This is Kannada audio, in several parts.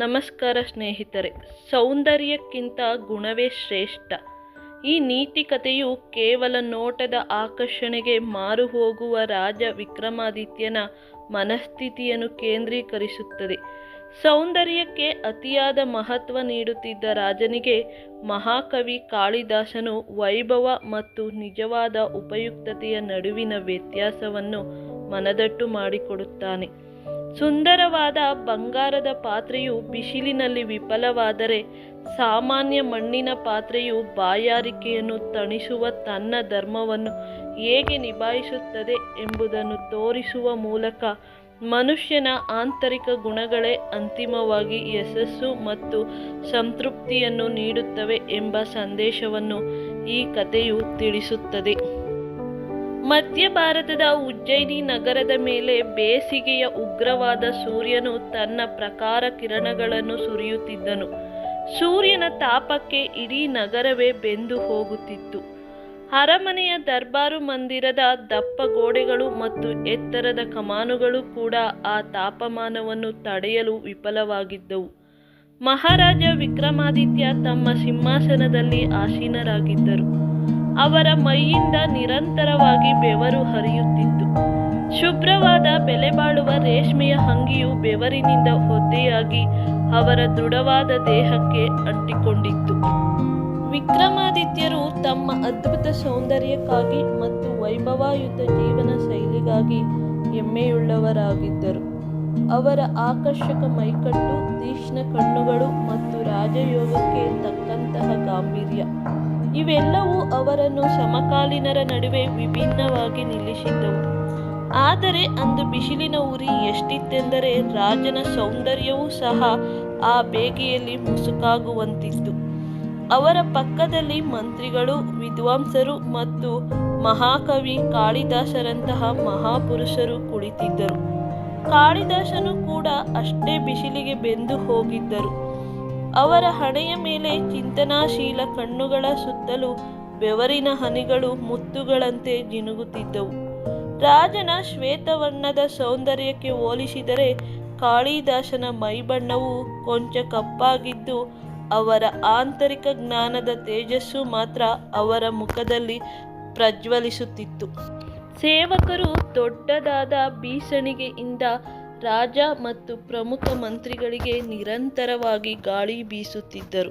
ನಮಸ್ಕಾರ ಸ್ನೇಹಿತರೆ. ಸೌಂದರ್ಯಕ್ಕಿಂತ ಗುಣವೇ ಶ್ರೇಷ್ಠ. ಈ ನೀತಿ ಕಥೆಯು ಕೇವಲ ನೋಟದ ಆಕರ್ಷಣೆಗೆ ಮಾರು ಹೋಗುವ ರಾಜ ವಿಕ್ರಮಾದಿತ್ಯನ ಮನಸ್ಥಿತಿಯನ್ನು ಕೇಂದ್ರೀಕರಿಸುತ್ತದೆ. ಸೌಂದರ್ಯಕ್ಕೆ ಅತಿಯಾದ ಮಹತ್ವ ನೀಡುತ್ತಿದ್ದ ರಾಜನಿಗೆ ಮಹಾಕವಿ ಕಾಳಿದಾಸನು ವೈಭವ ಮತ್ತು ನಿಜವಾದ ಉಪಯುಕ್ತತೆಯ ನಡುವಿನ ವ್ಯತ್ಯಾಸವನ್ನು ಮನದಟ್ಟು ಮಾಡಿಕೊಡುತ್ತಾನೆ. ಸುಂದರವಾದ ಬಂಗಾರದ ಪಾತ್ರೆಯು ಬಿಸಿಲಿನಲ್ಲಿ ವಿಫಲವಾದರೆ, ಸಾಮಾನ್ಯ ಮಣ್ಣಿನ ಪಾತ್ರೆಯು ಬಾಯಾರಿಕೆಯನ್ನು ತಣಿಸುವ ತನ್ನ ಧರ್ಮವನ್ನು ಹೇಗೆ ನಿಭಾಯಿಸುತ್ತದೆ ಎಂಬುದನ್ನು ತೋರಿಸುವ ಮೂಲಕ ಮನುಷ್ಯನ ಆಂತರಿಕ ಗುಣಗಳೇ ಅಂತಿಮವಾಗಿ ಯಶಸ್ಸು ಮತ್ತು ಸಂತೃಪ್ತಿಯನ್ನು ನೀಡುತ್ತವೆ ಎಂಬ ಸಂದೇಶವನ್ನು ಈ ಕಥೆಯು ತಿಳಿಸುತ್ತದೆ. ಮಧ್ಯ ಭಾರತದ ಉಜ್ಜಯಿನಿ ನಗರದ ಮೇಲೆ ಬೇಸಿಗೆಯ ಉಗ್ರವಾದ ಸೂರ್ಯನು ತನ್ನ ಪ್ರಖರ ಕಿರಣಗಳನ್ನು ಸುರಿಯುತ್ತಿದ್ದನು. ಸೂರ್ಯನ ತಾಪಕ್ಕೆ ಇಡೀ ನಗರವೇ ಬೆಂದು ಹೋಗುತ್ತಿತ್ತು. ಅರಮನೆಯ ದರ್ಬಾರು ಮಂದಿರದ ದಪ್ಪ ಗೋಡೆಗಳು ಮತ್ತು ಎತ್ತರದ ಕಮಾನುಗಳು ಕೂಡ ಆ ತಾಪಮಾನವನ್ನು ತಡೆಯಲು ವಿಫಲವಾಗಿದ್ದವು. ಮಹಾರಾಜ ವಿಕ್ರಮಾದಿತ್ಯ ತಮ್ಮ ಸಿಂಹಾಸನದಲ್ಲಿ ಆಸೀನರಾಗಿದ್ದರು. ಅವರ ಮೈಯಿಂದ ನಿರಂತರವಾಗಿ ಬೆವರು ಹರಿಯುತ್ತಿತ್ತು. ಶುಭ್ರವಾದ ಬೆಲೆಬಾಳುವ ರೇಷ್ಮೆಯ ಅಂಗಿಯು ಬೆವರಿನಿಂದ ಒದ್ದೆಯಾಗಿ ಅವರ ದೃಢವಾದ ದೇಹಕ್ಕೆ ಅಂಟಿಕೊಂಡಿತ್ತು. ವಿಕ್ರಮಾದಿತ್ಯರು ತಮ್ಮ ಅದ್ಭುತ ಸೌಂದರ್ಯಕ್ಕಾಗಿ ಮತ್ತು ವೈಭವಯುತ ಜೀವನ ಶೈಲಿಗಾಗಿ ಹೆಮ್ಮೆಯುಳ್ಳವರಾಗಿದ್ದರು. ಅವರ ಆಕರ್ಷಕ ಮೈಕಟ್ಟು, ತೀಕ್ಷ್ಣ ಕಣ್ಣುಗಳು ಮತ್ತು ರಾಜಯೋಗಕ್ಕೆ ತಕ್ಕಂತಹ ಗಾಂಭೀರ್ಯ ಇವೆಲ್ಲವೂ ಅವರನ್ನು ಸಮಕಾಲೀನರ ನಡುವೆ ವಿಭಿನ್ನವಾಗಿ ನಿಲ್ಲಿಸಿದ್ದವು. ಆದರೆ ಅಂದು ಬಿಸಿಲಿನ ಉರಿ ಎಷ್ಟಿತ್ತೆಂದರೆ ರಾಜನ ಸೌಂದರ್ಯವೂ ಸಹ ಆ ಬೇಗೆಯಲ್ಲಿ ಮುಸುಕಾಗುವಂತಿತ್ತು. ಅವರ ಪಕ್ಕದಲ್ಲಿ ಮಂತ್ರಿಗಳು, ವಿದ್ವಾಂಸರು ಮತ್ತು ಮಹಾಕವಿ ಕಾಳಿದಾಸರಂತಹ ಮಹಾಪುರುಷರು ಕುಳಿತಿದ್ದರು. ಕಾಳಿದಾಸನು ಕೂಡ ಅಷ್ಟೇ ಬಿಸಿಲಿಗೆ ಬೆಂದು ಹೋಗಿದ್ದರು. ಅವರ ಹಣೆಯ ಮೇಲೆ ಚಿಂತನಾಶೀಲ ಕಣ್ಣುಗಳ ಸುತ್ತಲೂ ಬೆವರಿನ ಹನಿಗಳು ಮುತ್ತುಗಳಂತೆ ಜಿನುಗುತ್ತಿದ್ದವು. ರಾಜನ ಶ್ವೇತವರ್ಣದ ಸೌಂದರ್ಯಕ್ಕೆ ಹೋಲಿಸಿದರೆ ಕಾಳಿದಾಸನ ಮೈಬಣ್ಣವು ಕೊಂಚ ಕಪ್ಪಾಗಿದ್ದು, ಅವರ ಆಂತರಿಕ ಜ್ಞಾನದ ತೇಜಸ್ಸು ಮಾತ್ರ ಅವರ ಮುಖದಲ್ಲಿ ಪ್ರಜ್ವಲಿಸುತ್ತಿತ್ತು. ಸೇವಕರು ದೊಡ್ಡದಾದ ಬೀಸಣಿಗೆಯಿಂದ ರಾಜ ಮತ್ತು ಪ್ರಮುಖ ಮಂತ್ರಿಗಳಿಗೆ ನಿರಂತರವಾಗಿ ಗಾಳಿ ಬೀಸುತ್ತಿದ್ದರು.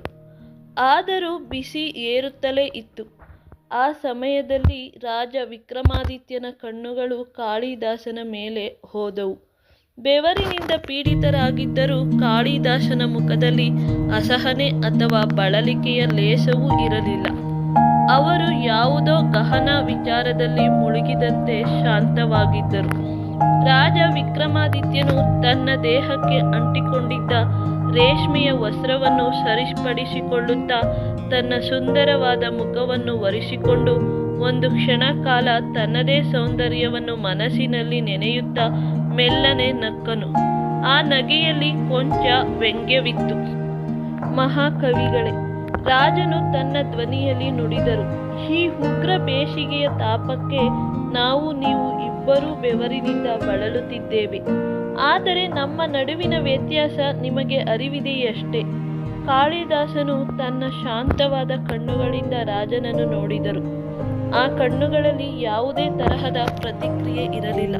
ಆದರೂ ಬಿಸಿ ಏರುತ್ತಲೇ ಇತ್ತು. ಆ ಸಮಯದಲ್ಲಿ ರಾಜ ವಿಕ್ರಮಾದಿತ್ಯನ ಕಣ್ಣುಗಳು ಕಾಳಿದಾಸನ ಮೇಲೆ ಹೋದವು. ಬೆವರಿನಿಂದ ಪೀಡಿತರಾಗಿದ್ದರೂ ಕಾಳಿದಾಸನ ಮುಖದಲ್ಲಿ ಅಸಹನೆ ಅಥವಾ ಬಳಲಿಕೆಯ ಲೇಸವೂ ಇರಲಿಲ್ಲ. ಅವರು ಯಾವುದೋ ಗಹನ ವಿಚಾರದಲ್ಲಿ ಮುಳುಗಿದಂತೆ ಶಾಂತವಾಗಿದ್ದರು. ರಾಜ ವಿಕ್ರಮಾದಿತ್ಯನು ತನ್ನ ದೇಹಕ್ಕೆ ಅಂಟಿಕೊಂಡಿದ್ದ ರೇಷ್ಮೆಯ ವಸ್ತ್ರವನ್ನು ಸರಿಪಡಿಸಿಕೊಳ್ಳುತ್ತಾ ತನ್ನ ಸುಂದರವಾದ ಮುಖವನ್ನು ಒರೆಸಿಕೊಂಡು ಒಂದು ಕ್ಷಣ ಕಾಲ ತನ್ನದೇ ಸೌಂದರ್ಯವನ್ನು ಮನಸ್ಸಿನಲ್ಲಿ ನೆನೆಯುತ್ತಾ ಮೆಲ್ಲನೆ ನಕ್ಕನು. ಆ ನಗೆಯಲ್ಲಿ ಕೊಂಚ ವ್ಯಂಗ್ಯವಿತ್ತು. ಮಹಾಕವಿಗಳೇ, ರಾಜನು ತನ್ನ ಧ್ವನಿಯಲ್ಲಿ ನುಡಿದರು, ಈ ಉಗ್ರ ಬೇಸಿಗೆಯ ತಾಪಕ್ಕೆ ನೀವು ಇಬ್ಬರೂ ಬೆವರಿನಿಂದ ಬಳಲುತ್ತಿದ್ದೇವೆ. ಆದರೆ ನಮ್ಮ ನಡುವಿನ ವ್ಯತ್ಯಾಸ ನಿಮಗೆ ಅರಿವಿದೆಯಷ್ಟೇ. ಕಾಳಿದಾಸನು ತನ್ನ ಶಾಂತವಾದ ಕಣ್ಣುಗಳಿಂದ ರಾಜನನ್ನು ನೋಡಿದರು. ಆ ಕಣ್ಣುಗಳಲ್ಲಿ ಯಾವುದೇ ತರಹದ ಪ್ರತಿಕ್ರಿಯೆ ಇರಲಿಲ್ಲ.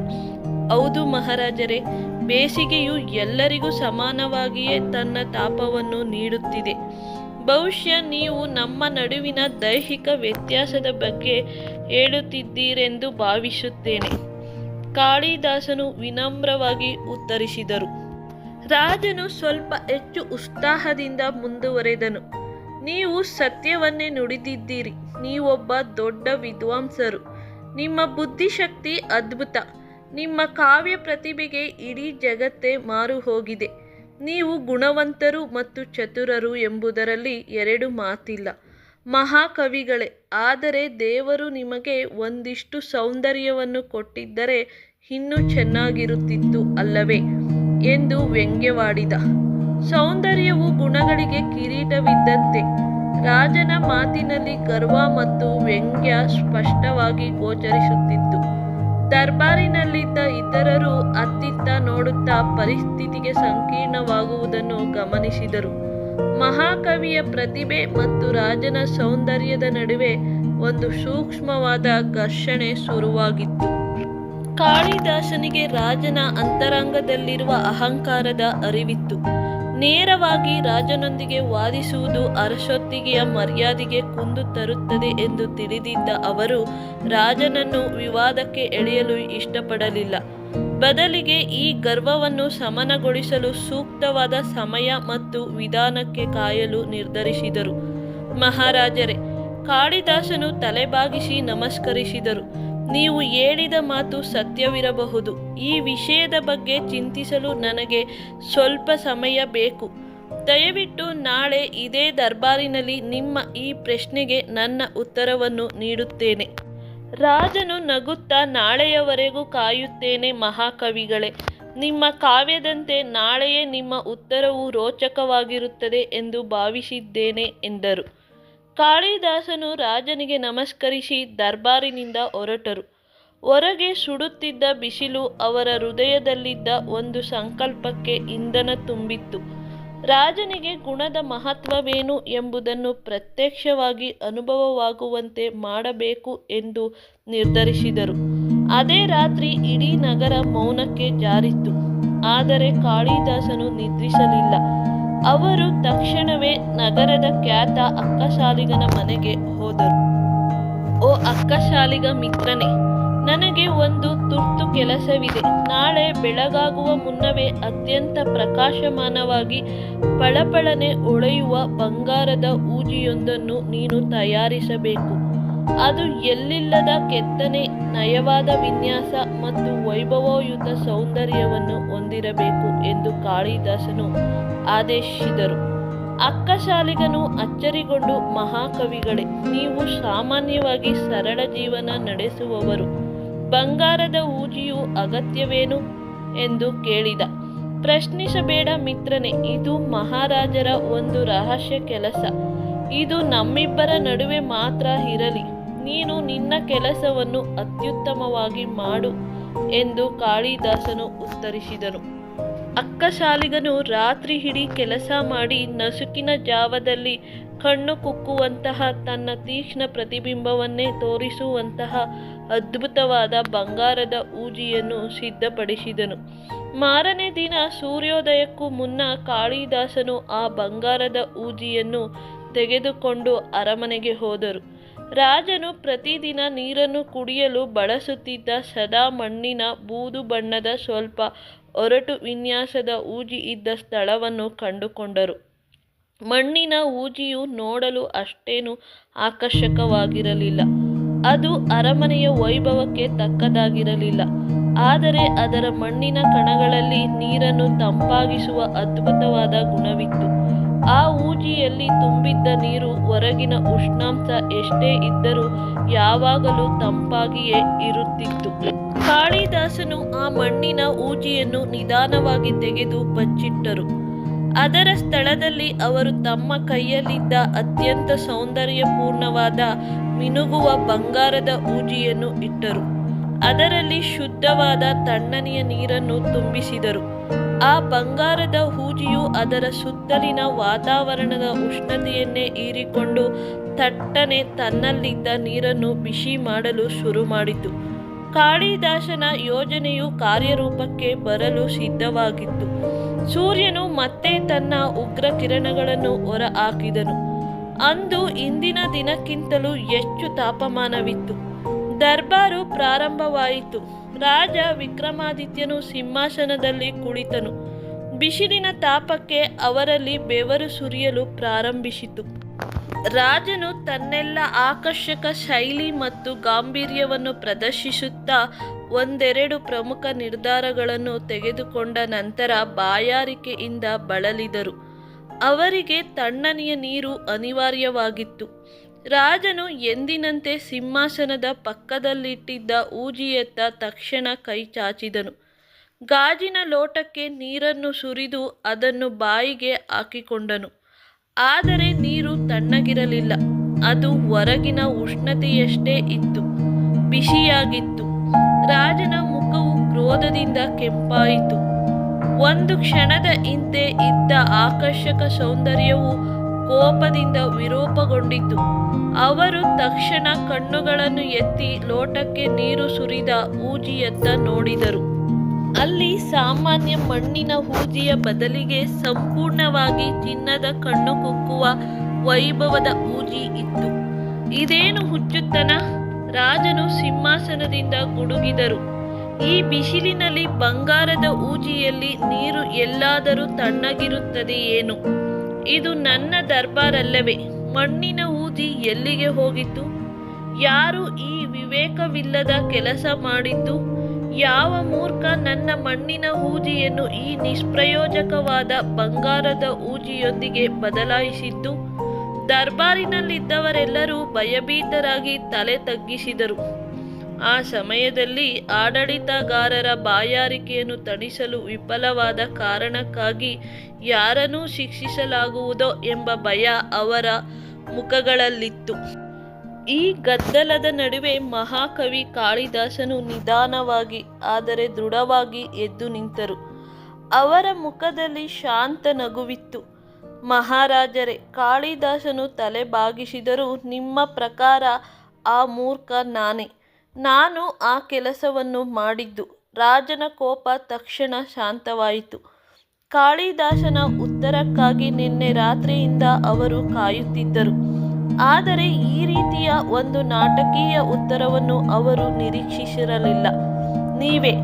ಹೌದು ಮಹಾರಾಜರೇ, ಬೇಸಿಗೆಯು ಎಲ್ಲರಿಗೂ ಸಮಾನವಾಗಿಯೇ ತನ್ನ ತಾಪವನ್ನು ನೀಡುತ್ತಿದೆ. ಬಹುಶಃ ನೀವು ನಮ್ಮ ನಡುವಿನ ದೈಹಿಕ ವ್ಯತ್ಯಾಸದ ಬಗ್ಗೆ ಹೇಳುತ್ತಿದ್ದೀರೆಂದು ಭಾವಿಸುತ್ತೇನೆ. ಕಾಳಿದಾಸನು ವಿನಮ್ರವಾಗಿ ಉತ್ತರಿಸಿದರು. ರಾಜನು ಸ್ವಲ್ಪ ಹೆಚ್ಚು ಉತ್ಸಾಹದಿಂದ ಮುಂದುವರೆದನು. ನೀವು ಸತ್ಯವನ್ನೇ ನುಡಿದಿದ್ದೀರಿ. ನೀವೊಬ್ಬ ದೊಡ್ಡ ವಿದ್ವಾಂಸರು. ನಿಮ್ಮ ಬುದ್ಧಿಶಕ್ತಿ ಅದ್ಭುತ. ನಿಮ್ಮ ಕಾವ್ಯ ಪ್ರತಿಭೆಗೆ ಇಡೀ ಜಗತ್ತೇ ಮಾರು ಹೋಗಿದೆ. ನೀವು ಗುಣವಂತರು ಮತ್ತು ಚತುರರು ಎಂಬುದರಲ್ಲಿ ಎರಡು ಮಾತಿಲ್ಲ. ಮಹಾಕವಿಗಳೇ, ಆದರೆ ದೇವರು ನಿಮಗೆ ಒಂದಿಷ್ಟು ಸೌಂದರ್ಯವನ್ನು ಕೊಟ್ಟಿದ್ದರೆ ಇನ್ನೂ ಚೆನ್ನಾಗಿರುತ್ತಿತ್ತು ಅಲ್ಲವೇ ಎಂದು ವ್ಯಂಗ್ಯವಾಡಿದ. ಸೌಂದರ್ಯವು ಗುಣಗಳಿಗೆ ಕಿರೀಟವಿದ್ದಂತೆ. ರಾಜನ ಮಾತಿನಲ್ಲಿ ಗರ್ವ ಮತ್ತು ವ್ಯಂಗ್ಯ ಸ್ಪಷ್ಟವಾಗಿ ಗೋಚರಿಸುತ್ತಿತ್ತು. ದರ್ಬಾರಿನಲ್ಲಿದ್ದ ಇತರರು ಅತ್ತಿತ್ತ ನೋಡುತ್ತಾ ಪರಿಸ್ಥಿತಿಗೆ ಸಂಕೀರ್ಣವಾಗುವುದನ್ನು ಗಮನಿಸಿದರು. ಮಹಾಕವಿಯ ಪ್ರತಿಭೆ ಮತ್ತು ರಾಜನ ಸೌಂದರ್ಯದ ನಡುವೆ ಒಂದು ಸೂಕ್ಷ್ಮವಾದ ಘರ್ಷಣೆ ಶುರುವಾಗಿತ್ತು. ಕಾಳಿದಾಸನಿಗೆ ರಾಜನ ಅಂತರಂಗದಲ್ಲಿರುವ ಅಹಂಕಾರದ ಅರಿವಿತ್ತು. ನೇರವಾಗಿ ರಾಜನೊಂದಿಗೆ ವಾದಿಸುವುದು ಅರಸೊತ್ತಿಗೆಯ ಮರ್ಯಾದೆಗೆ ಕುಂದು ತರುತ್ತದೆ ಎಂದು ತಿಳಿದಿದ್ದ ಅವರು ರಾಜನನ್ನು ವಿವಾದಕ್ಕೆ ಎಳೆಯಲು ಇಷ್ಟಪಡಲಿಲ್ಲ. ಬದಲಿಗೆ ಈ ಗರ್ವವನ್ನು ಶಮನಗೊಳಿಸಲು ಸೂಕ್ತವಾದ ಸಮಯ ಮತ್ತು ವಿಧಾನಕ್ಕೆ ಕಾಯಲು ನಿರ್ಧರಿಸಿದರು. ಮಹಾರಾಜರೇ, ಕಾಳಿದಾಸನು ತಲೆಬಾಗಿಸಿ ನಮಸ್ಕರಿಸಿದರು. ನೀವು ಹೇಳಿದ ಮಾತು ಸತ್ಯವಿರಬಹುದು. ಈ ವಿಷಯದ ಬಗ್ಗೆ ಚಿಂತಿಸಲು ನನಗೆ ಸ್ವಲ್ಪ ಸಮಯ ಬೇಕು. ದಯವಿಟ್ಟು ನಾಳೆ ಇದೇ ದರ್ಬಾರಿನಲ್ಲಿ ನಿಮ್ಮ ಈ ಪ್ರಶ್ನೆಗೆ ನನ್ನ ಉತ್ತರವನ್ನು ನೀಡುತ್ತೇನೆ. ರಾಜನು ನಗುತ್ತಾ, ನಾಳೆಯವರೆಗೂ ಕಾಯುತ್ತೇನೆ ಮಹಾಕವಿಗಳೇ. ನಿಮ್ಮ ಕಾವ್ಯದಂತೆ ನಾಳೆಯೇ ನಿಮ್ಮ ಉತ್ತರವು ರೋಚಕವಾಗಿರುತ್ತದೆ ಎಂದು ಭಾವಿಸಿದ್ದೇನೆ ಎಂದರು. ಕಾಳಿದಾಸನು ರಾಜನಿಗೆ ನಮಸ್ಕರಿಸಿ ದರ್ಬಾರಿನಿಂದ ಹೊರಟರು. ಹೊರಗೆ ಸುಡುತ್ತಿದ್ದ ಬಿಸಿಲು ಅವರ ಹೃದಯದಲ್ಲಿದ್ದ ಒಂದು ಸಂಕಲ್ಪಕ್ಕೆ ಇಂಧನ ತುಂಬಿತ್ತು. ರಾಜನಿಗೆ ಗುಣದ ಮಹತ್ವವೇನು ಎಂಬುದನ್ನು ಪ್ರತ್ಯಕ್ಷವಾಗಿ ಅನುಭವವಾಗುವಂತೆ ಮಾಡಬೇಕು ಎಂದು ನಿರ್ಧರಿಸಿದರು. ಅದೇ ರಾತ್ರಿ ಇಡೀ ನಗರ ಮೌನಕ್ಕೆ ಜಾರಿತ್ತು. ಆದರೆ ಕಾಳಿದಾಸನು ನಿದ್ರಿಸಲಿಲ್ಲ. ಅವರು ತಕ್ಷಣವೇ ನಗರದ ಖ್ಯಾತ ಅಕ್ಕಸಾಲಿಗನ ಮನೆಗೆ ಹೋದರು. ಓ ಅಕ್ಕಸಾಲಿಗ ಮಿತ್ರನೇ, ನನಗೆ ಒಂದು ತುರ್ತು ಕೆಲಸವಿದೆ. ನಾಳೆ ಬೆಳಗಾಗುವ ಮುನ್ನವೇ ಅತ್ಯಂತ ಪ್ರಕಾಶಮಾನವಾಗಿ ಪಳಪಳನೆ ಹೊಳೆಯುವ ಬಂಗಾರದ ಹೂಜಿಯೊಂದನ್ನು ನೀನು ತಯಾರಿಸಬೇಕು. ಅದು ಎಲ್ಲಿಲ್ಲದ ಕೆತ್ತನೆ, ನಯವಾದ ವಿನ್ಯಾಸ ಮತ್ತು ವೈಭವಯುತ ಸೌಂದರ್ಯವನ್ನು ಹೊಂದಿರಬೇಕು ಎಂದು ಕಾಳಿದಾಸನು ಆದೇಶಿಸಿದರು. ಅಕ್ಕಸಾಲಿಗನು ಅಚ್ಚರಿಗೊಂಡು, ಮಹಾಕವಿಗಳೇ, ನೀವು ಸಾಮಾನ್ಯವಾಗಿ ಸರಳ ಜೀವನ ನಡೆಸುವವರು. ಬಂಗಾರದ ಹೂಜಿಯು ಅಗತ್ಯವೇನು ಎಂದು ಕೇಳಿದ. ಪ್ರಶ್ನಿಸಬೇಡ ಮಿತ್ರನೇ, ಇದು ಮಹಾರಾಜರ ಒಂದು ರಹಸ್ಯ ಕೆಲಸ. ಇದು ನಮ್ಮಿಬ್ಬರ ನಡುವೆ ಮಾತ್ರ ಇರಲಿ. ನೀನು ನಿನ್ನ ಕೆಲಸವನ್ನು ಅತ್ಯುತ್ತಮವಾಗಿ ಮಾಡು ಎಂದು ಕಾಳಿದಾಸನು ಉತ್ತರಿಸಿದನು. ಅಕ್ಕಸಾಲಿಗನು ರಾತ್ರಿ ಇಡೀ ಕೆಲಸ ಮಾಡಿ ನಸುಕಿನ ಜಾವದಲ್ಲಿ ಕಣ್ಣು ಕುಕ್ಕುವಂತಹ, ತನ್ನ ತೀಕ್ಷ್ಣ ಪ್ರತಿಬಿಂಬವನ್ನೇ ತೋರಿಸುವಂತಹ ಅದ್ಭುತವಾದ ಬಂಗಾರದ ಹೂಜಿಯನ್ನು ಸಿದ್ಧಪಡಿಸಿದನು. ಮಾರನೇ ದಿನ ಸೂರ್ಯೋದಯಕ್ಕೂ ಮುನ್ನ ಕಾಳಿದಾಸನು ಆ ಬಂಗಾರದ ಹೂಜಿಯನ್ನು ತೆಗೆದುಕೊಂಡು ಅರಮನೆಗೆ ಹೋದರು. ರಾಜನು ಪ್ರತಿದಿನ ನೀರನ್ನು ಕುಡಿಯಲು ಬಳಸುತ್ತಿದ್ದ ಸದಾ ಮಣ್ಣಿನ ಬೂದು ಬಣ್ಣದ ಸ್ವಲ್ಪ ಒರಟು ವಿನ್ಯಾಸದ ಹೂಜಿ ಇದ್ದ ಸ್ಥಳವನ್ನು ಕಂಡುಕೊಂಡರು. ಮಣ್ಣಿನ ಹೂಜಿಯು ನೋಡಲು ಅಷ್ಟೇನು ಆಕರ್ಷಕವಾಗಿರಲಿಲ್ಲ. ಅದು ಅರಮನೆಯ ವೈಭವಕ್ಕೆ ತಕ್ಕದಾಗಿರಲಿಲ್ಲ. ಆದರೆ ಅದರ ಮಣ್ಣಿನ ಕಣಗಳಲ್ಲಿ ನೀರನ್ನು ತಂಪಾಗಿಸುವ ಅದ್ಭುತವಾದ ಗುಣವಿತ್ತು. ಆ ಹೂಜಿಯಲ್ಲಿ ತುಂಬಿದ್ದ ನೀರು ಹೊರಗಿನ ಉಷ್ಣಾಂಶ ಎಷ್ಟೇ ಇದ್ದರೂ ಯಾವಾಗಲೂ ತಂಪಾಗಿಯೇ ಇರುತ್ತಿತ್ತು. ಕಾಳಿದಾಸನು ಆ ಮಣ್ಣಿನ ಹೂಜಿಯನ್ನು ನಿಧಾನವಾಗಿ ತೆಗೆದು ಬಚ್ಚಿಟ್ಟರು. ಅದರ ಸ್ಥಳದಲ್ಲಿ ಅವರು ತಮ್ಮ ಕೈಯಲ್ಲಿದ್ದ ಅತ್ಯಂತ ಸೌಂದರ್ಯಪೂರ್ಣವಾದ ಮಿನುಗುವ ಬಂಗಾರದ ಹೂಜಿಯನ್ನು ಇಟ್ಟರು. ಅದರಲ್ಲಿ ಶುದ್ಧವಾದ ತಣ್ಣನೆಯ ನೀರನ್ನು ತುಂಬಿಸಿದರು. ಆ ಬಂಗಾರದ ಹೂಜಿಯು ಅದರ ಸುತ್ತಲಿನ ವಾತಾವರಣದ ಉಷ್ಣತೆಯನ್ನೇ ಹೀರಿಕೊಂಡು ತಟ್ಟನೆ ತನ್ನಲ್ಲಿದ್ದ ನೀರನ್ನು ಬಿಸಿ ಮಾಡಲು ಶುರು ಮಾಡಿತು. ಕಾಳಿದಾಸನ ಯೋಜನೆಯು ಕಾರ್ಯರೂಪಕ್ಕೆ ಬರಲು ಸಿದ್ಧವಾಗಿತ್ತು. ಸೂರ್ಯನು ಮತ್ತೆ ತನ್ನ ಉಗ್ರ ಕಿರಣಗಳನ್ನು ಹೊರಹಾಕಿದನು. ಅಂದು ಇಂದಿನ ದಿನಕ್ಕಿಂತಲೂ ಹೆಚ್ಚು ತಾಪಮಾನವಿತ್ತು. ದರ್ಬಾರು ಪ್ರಾರಂಭವಾಯಿತು. ರಾಜ ವಿಕ್ರಮಾದಿತ್ಯನು ಸಿಂಹಾಸನದಲ್ಲಿ ಕುಳಿತನು. ಬಿಸಿಲಿನ ತಾಪಕ್ಕೆ ಅವರಲ್ಲಿ ಬೆವರು ಸುರಿಯಲು ಪ್ರಾರಂಭಿಸಿತು. ರಾಜನು ತನ್ನೆಲ್ಲ ಆಕರ್ಷಕ ಶೈಲಿ ಮತ್ತು ಗಾಂಭೀರ್ಯವನ್ನು ಪ್ರದರ್ಶಿಸುತ್ತಾ ಒಂದೆರಡು ಪ್ರಮುಖ ನಿರ್ಧಾರಗಳನ್ನು ತೆಗೆದುಕೊಂಡ ನಂತರ ಬಾಯಾರಿಕೆಯಿಂದ ಬಳಲಿದರು. ಅವರಿಗೆ ತಣ್ಣನೆಯ ನೀರು ಅನಿವಾರ್ಯವಾಗಿತ್ತು. ರಾಜನು ಎಂದಿನಂತೆ ಸಿಂಹಾಸನದ ಪಕ್ಕದಲ್ಲಿಟ್ಟಿದ್ದ ಹೂಜಿಯತ್ತ ತಕ್ಷಣ ಕೈ ಚಾಚಿದನು. ಗಾಜಿನ ಲೋಟಕ್ಕೆ ನೀರನ್ನು ಸುರಿದು ಅದನ್ನು ಬಾಯಿಗೆ ಹಾಕಿಕೊಂಡನು. ಆದರೆ ನೀರು ತಣ್ಣಗಿರಲಿಲ್ಲ. ಅದು ಹೊರಗಿನ ಉಷ್ಣತೆಯಷ್ಟೇ ಇತ್ತು, ಬಿಸಿಯಾಗಿತ್ತು. ರಾಜನ ಮುಖವು ಕ್ರೋಧದಿಂದ ಕೆಂಪಾಯಿತು. ಒಂದು ಕ್ಷಣದ ಹಿಂದೆ ಇದ್ದ ಆಕರ್ಷಕ ಸೌಂದರ್ಯವು ಕೋಪದಿಂದ ವಿರೂಪಗೊಂಡಿತು. ಅವರು ತಕ್ಷಣ ಕಣ್ಣುಗಳನ್ನು ಎತ್ತಿ ಲೋಟಕ್ಕೆ ನೀರು ಸುರಿದ ಹೂಜಿಯತ್ತ ನೋಡಿದರು. ಅಲ್ಲಿ ಸಾಮಾನ್ಯ ಮಣ್ಣಿನ ಹೂಜಿಯ ಬದಲಿಗೆ ಸಂಪೂರ್ಣವಾಗಿ ಚಿನ್ನದ ಕಣ್ಣು ಕುಕ್ಕುವ ವೈಭವದ ಹೂಜಿ ಇತ್ತು. ಇದೇನು ಹುಚ್ಚುತನ! ರಾಜನು ಸಿಂಹಾಸನದಿಂದ ಗುಡುಗಿದರು. ಈ ಬಿಸಿಲಿನಲ್ಲಿ ಬಂಗಾರದ ಹೂಜಿಯಲ್ಲಿ ನೀರು ಎಲ್ಲಾದರೂ ತಣ್ಣಗಿರುತ್ತದೆಯೇನು? ಇದು ನನ್ನ ದರ್ಬಾರಲ್ಲವೇ? ಮಣ್ಣಿನ ಹೂಜಿ ಎಲ್ಲಿಗೆ ಹೋಗಿತು? ಯಾರು ಈ ವಿವೇಕವಿಲ್ಲದ ಕೆಲಸ ಮಾಡಿದ್ದು? ಯಾವ ಮೂರ್ಖ ನನ್ನ ಮಣ್ಣಿನ ಹೂಜಿಯನ್ನು ಈ ನಿಷ್ಪ್ರಯೋಜಕವಾದ ಬಂಗಾರದ ಹೂಜಿಯೊಂದಿಗೆ ಬದಲಾಯಿಸಿದ್ದು? ದರ್ಬಾರಿನಲ್ಲಿದ್ದವರೆಲ್ಲರೂ ಭಯಭೀತರಾಗಿ ತಲೆ ತಗ್ಗಿಸಿದರು. ಆ ಸಮಯದಲ್ಲಿ ಆಡಳಿತಗಾರರ ಬಾಯಾರಿಕೆಯನ್ನು ತಣಿಸಲು ವಿಫಲವಾದ ಕಾರಣಕ್ಕಾಗಿ ಯಾರನ್ನು ಶಿಕ್ಷಿಸಲಾಗುವುದೋ ಎಂಬ ಭಯ ಅವರ ಮುಖಗಳಲ್ಲಿತ್ತು. ಈ ಗದ್ದಲದ ನಡುವೆ ಮಹಾಕವಿ ಕಾಳಿದಾಸನು ನಿಧಾನವಾಗಿ ಆದರೆ ದೃಢವಾಗಿ ಎದ್ದು ನಿಂತರು. ಅವರ ಮುಖದಲ್ಲಿ ಶಾಂತ ನಗುವಿತ್ತು. ಮಹಾರಾಜರೇ, ಕಾಳಿದಾಸನು ತಲೆ ಬಾಗಿಸಿದರೂ, ನಿಮ್ಮ ಪ್ರಕಾರ ಆ ಮೂರ್ಖ ನಾನೇ. ನಾನು ಆ ಕೆಲಸವನ್ನು ಮಾಡಿದ್ದು. ರಾಜನ ಕೋಪ ತಕ್ಷಣ ಶಾಂತವಾಯಿತು. ಕಾಳಿದಾಸನ ಉತ್ತರಕ್ಕಾಗಿ ನಿನ್ನೆ ರಾತ್ರಿಯಿಂದ ಅವರು ಕಾಯುತ್ತಿದ್ದರು. ಆದರೆ ಈ ರೀತಿಯ ಒಂದು ನಾಟಕೀಯ ಉತ್ತರವನ್ನು ಅವರು ನಿರೀಕ್ಷಿಸಿರಲಿಲ್ಲ. ನೀವೇ?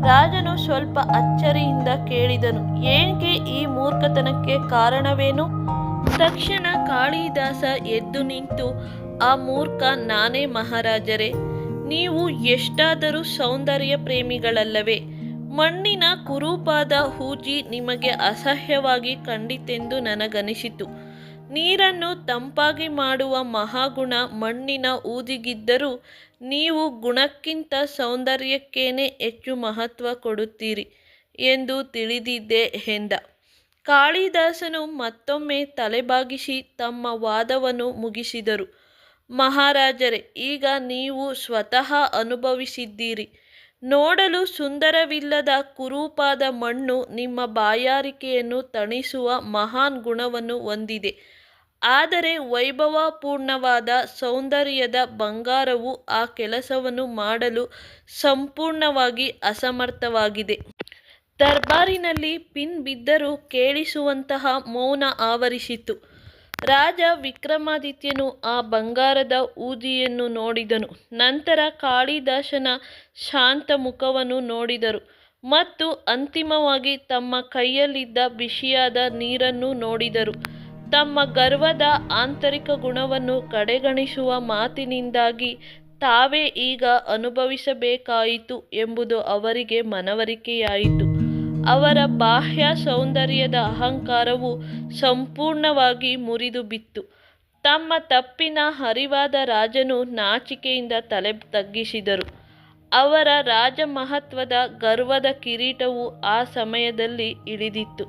ರಾಜನು ಸ್ವಲ್ಪ ಅಚ್ಚರಿಯಿಂದ ಕೇಳಿದನು. ಏಕೆ ಈ ಮೂರ್ಖತನಕ್ಕೆ ಕಾರಣವೇನು? ತಕ್ಷಣ ಕಾಳಿದಾಸ ಎದ್ದು ನಿಂತು, ಆ ಮೂರ್ಖ ನಾನೇ ಮಹಾರಾಜರೇ. ನೀವು ಎಷ್ಟಾದರೂ ಸೌಂದರ್ಯ ಪ್ರೇಮಿಗಳಲ್ಲವೇ? ಮಣ್ಣಿನ ಕುರೂಪಾದ ಹೂಜಿ ನಿಮಗೆ ಅಸಹ್ಯವಾಗಿ ಕಂಡಿತೆಂದು ನನಗನಿಸಿತು. ನೀರನ್ನು ತಂಪಾಗಿ ಮಾಡುವ ಮಹಾಗುಣ ಮಣ್ಣಿನ ಹೂಜಿಗಿದ್ದರೂ ನೀವು ಗುಣಕ್ಕಿಂತ ಸೌಂದರ್ಯಕ್ಕೇನೆ ಹೆಚ್ಚು ಮಹತ್ವ ಕೊಡುತ್ತೀರಿ ಎಂದು ತಿಳಿದಿದ್ದೆ ಎಂದ. ಕಾಳಿದಾಸನು ಮತ್ತೊಮ್ಮೆ ತಲೆಬಾಗಿಸಿ ತಮ್ಮ ವಾದವನ್ನು ಮುಗಿಸಿದರು. ಮಹಾರಾಜರೇ, ಈಗ ನೀವು ಸ್ವತಃ ಅನುಭವಿಸಿದ್ದೀರಿ. ನೋಡಲು ಸುಂದರವಿಲ್ಲದ ಕುರೂಪಾದ ಮಣ್ಣು ನಿಮ್ಮ ಬಾಯಾರಿಕೆಯನ್ನು ತಣಿಸುವ ಮಹಾನ್ ಗುಣವನ್ನು ಹೊಂದಿದೆ. ಆದರೆ ವೈಭವಪೂರ್ಣವಾದ ಸೌಂದರ್ಯದ ಬಂಗಾರವು ಆ ಕೆಲಸವನ್ನು ಮಾಡಲು ಸಂಪೂರ್ಣವಾಗಿ ಅಸಮರ್ಥವಾಗಿದೆ. ದರ್ಬಾರಿನಲ್ಲಿ ಪಿನ್ ಬಿದ್ದರೂ ಕೇಳಿಸುವಂತಹ ಮೌನ ಆವರಿಸಿತು. ರಾಜ ವಿಕ್ರಮಾದಿತ್ಯನು ಆ ಬಂಗಾರದ ಹೂಜಿಯನ್ನು ನೋಡಿದನು. ನಂತರ ಕಾಳಿದಾಸನ ಶಾಂತ ಮುಖವನ್ನು ನೋಡಿದರು ಮತ್ತು ಅಂತಿಮವಾಗಿ ತಮ್ಮ ಕೈಯಲ್ಲಿದ್ದ ಬಿಸಿಯಾದ ನೀರನ್ನು ನೋಡಿದರು. ತಮ್ಮ ಗರ್ವದ ಆಂತರಿಕ ಗುಣವನ್ನು ಕಡೆಗಣಿಸುವ ಮಾತಿನಿಂದಾಗಿ ತಾವೇ ಈಗ ಅನುಭವಿಸಬೇಕಾಯಿತು ಎಂಬುದು ಅವರಿಗೆ ಮನವರಿಕೆಯಾಯಿತು. ಅವರ ಬಾಹ್ಯ ಸೌಂದರ್ಯದ ಅಹಂಕಾರವು ಸಂಪೂರ್ಣವಾಗಿ ಮುರಿದು ಬಿತ್ತು. ತಮ್ಮ ತಪ್ಪಿನ ಅರಿವಾದ ರಾಜನು ನಾಚಿಕೆಯಿಂದ ತಲೆ ತಗ್ಗಿಸಿದರು. ಅವರ ರಾಜಮಹತ್ವದ ಗರ್ವದ ಕಿರೀಟವು ಆ ಸಮಯದಲ್ಲಿ ಇಳಿದಿತ್ತು.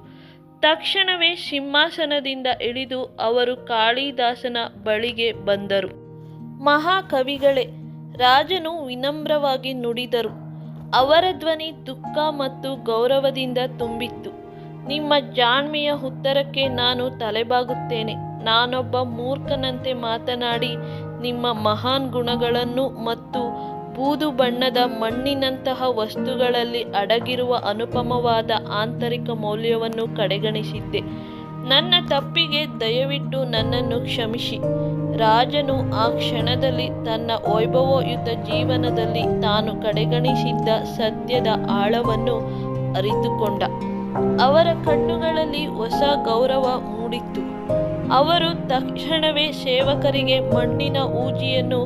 ತಕ್ಷಣವೇ ಸಿಂಹಾಸನದಿಂದ ಇಳಿದು ಅವರು ಕಾಳಿದಾಸನ ಬಳಿಗೆ ಬಂದರು. ಮಹಾಕವಿಗಳೇ, ರಾಜನು ವಿನಮ್ರವಾಗಿ ನುಡಿದರು. ಅವರ ಧ್ವನಿ ದುಃಖ ಮತ್ತು ಗೌರವದಿಂದ ತುಂಬಿತ್ತು. ನಿಮ್ಮ ಜಾಣ್ಮೆಯ ಉತ್ತರಕ್ಕೆ ನಾನು ತಲೆಬಾಗುತ್ತೇನೆ. ನಾನೊಬ್ಬ ಮೂರ್ಖನಂತೆ ಮಾತನಾಡಿ ನಿಮ್ಮ ಮಹಾನ್ ಗುಣಗಳನ್ನು ಮತ್ತು ಬೂದು ಬಣ್ಣದ ಮಣ್ಣಿನಂತಹ ವಸ್ತುಗಳಲ್ಲಿ ಅಡಗಿರುವ ಅನುಪಮವಾದ ಆಂತರಿಕ ಮೌಲ್ಯವನ್ನು ಕಡೆಗಣಿಸಿದ್ದೆ. ನನ್ನ ತಪ್ಪಿಗೆ ದಯವಿಟ್ಟು ನನ್ನನ್ನು ಕ್ಷಮಿಸಿ. ರಾಜನು ಆ ಕ್ಷಣದಲ್ಲಿ ತನ್ನ ವೈಭವಯುತ ಜೀವನದಲ್ಲಿ ತಾನು ಕಡೆಗಣಿಸಿದ್ದ ಸತ್ಯದ ಆಳವನ್ನು ಅರಿತುಕೊಂಡ. ಅವರ ಕಣ್ಣುಗಳಲ್ಲಿ ಹೊಸ ಗೌರವ ಮೂಡಿತ್ತು. ಅವರು ತಕ್ಷಣವೇ ಸೇವಕರಿಗೆ ಮಣ್ಣಿನ ಹೂಜಿಯನ್ನು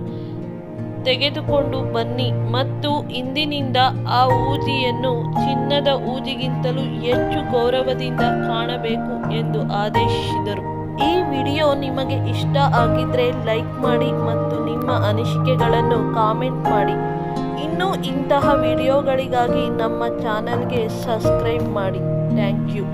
ತೆಗೆದುಕೊಂಡು ಬನ್ನಿ ಮತ್ತು ಇಂದಿನಿಂದ ಆ ಹೂಜಿಯನ್ನು ಚಿನ್ನದ ಹೂಜಿಗಿಂತಲೂ ಹೆಚ್ಚು ಗೌರವದಿಂದ ಕಾಣಬೇಕು ಎಂದು ಆದೇಶಿಸಿದರು. ಈ ವಿಡಿಯೋ ನಿಮಗೆ ಇಷ್ಟ ಆಗಿದ್ರೆ ಲೈಕ್ ಮಾಡಿ ಮತ್ತು ನಿಮ್ಮ ಅನಿಸಿಕೆಗಳನ್ನು ಕಾಮೆಂಟ್ ಮಾಡಿ. ಇನ್ನೂ ಇಂತಹ ವಿಡಿಯೋಗಳಿಗಾಗಿ ನಮ್ಮ ಚಾನಲ್ಗೆ ಸಬ್ಸ್ಕ್ರೈಬ್ ಮಾಡಿ. Thank you.